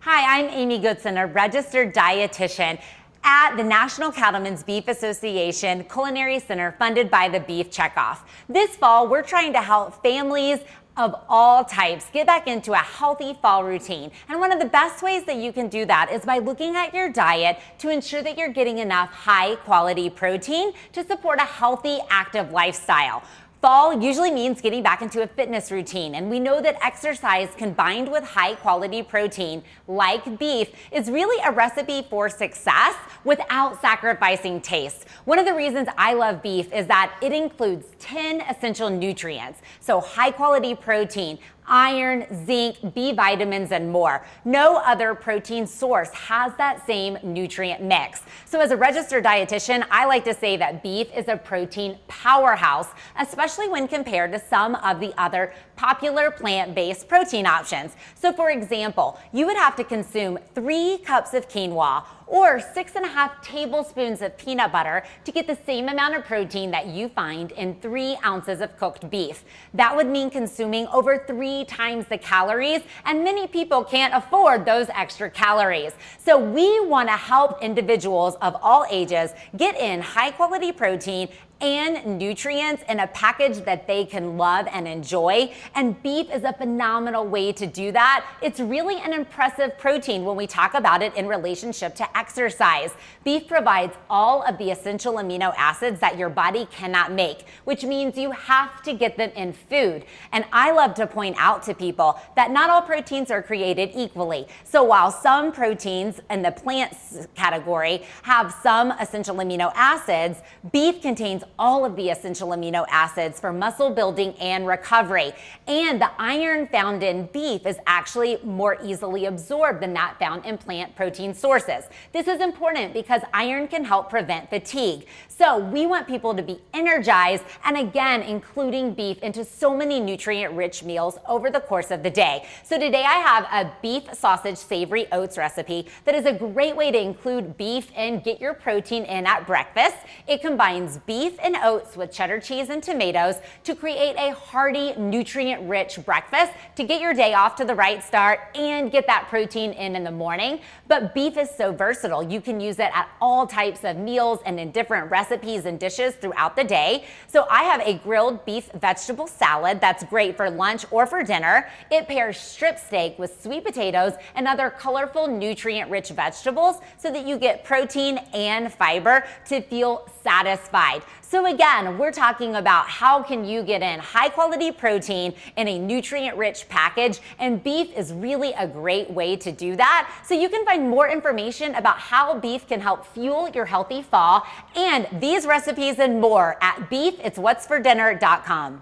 Hi, I'm Amy Goodson, a registered dietitian at the National Cattlemen's Beef Association Culinary Center funded by the Beef Checkoff. This fall, we're trying to help families of all types get back into a healthy fall routine. And one of the best ways that you can do that is by looking at your diet to ensure that you're getting enough high quality protein to support a healthy, active lifestyle. Fall usually means getting back into a fitness routine, and we know that exercise combined with high quality protein like beef is really a recipe for success without sacrificing taste. One of the reasons I love beef is that it includes 10 essential nutrients, so high quality protein, iron, zinc, B vitamins, and more. No other protein source has that same nutrient mix. So as a registered dietitian, I like to say that beef is a protein powerhouse, especially when compared to some of the other popular plant-based protein options. So for example, you would have to consume 3 cups of quinoa or 6.5 tablespoons of peanut butter to get the same amount of protein that you find in 3 ounces of cooked beef. That would mean consuming over 3 times the calories, and many people can't afford those extra calories. So we want to help individuals of all ages get in high quality protein and nutrients in a package that they can love and enjoy. And beef is a phenomenal way to do that. It's really an impressive protein when we talk about it in relationship to exercise. Beef provides all of the essential amino acids that your body cannot make, which means you have to get them in food. And I love to point out to people that not all proteins are created equally. So while some proteins in the plants category have some essential amino acids, beef contains all of the essential amino acids for muscle building and recovery. And the iron found in beef is actually more easily absorbed than that found in plant protein sources. This is important because iron can help prevent fatigue. So we want people to be energized, and again, including beef into so many nutrient-rich meals over the course of the day. So today I have a beef sausage savory oats recipe that is a great way to include beef and get your protein in at breakfast. It combines beef and oats with cheddar cheese and tomatoes to create a hearty, nutrient-rich breakfast to get your day off to the right start and get that protein in the morning. But beef is so versatile. You can use it at all types of meals and in different recipes and dishes throughout the day. So I have a grilled beef vegetable salad that's great for lunch or for dinner. It pairs strip steak with sweet potatoes and other colorful, nutrient-rich vegetables so that you get protein and fiber to feel satisfied. So again, we're talking about how can you get in high quality protein in a nutrient-rich package, and beef is really a great way to do that. So you can find more information about how beef can help fuel your healthy fall and these recipes and more at beefitswhatsfordinner.com.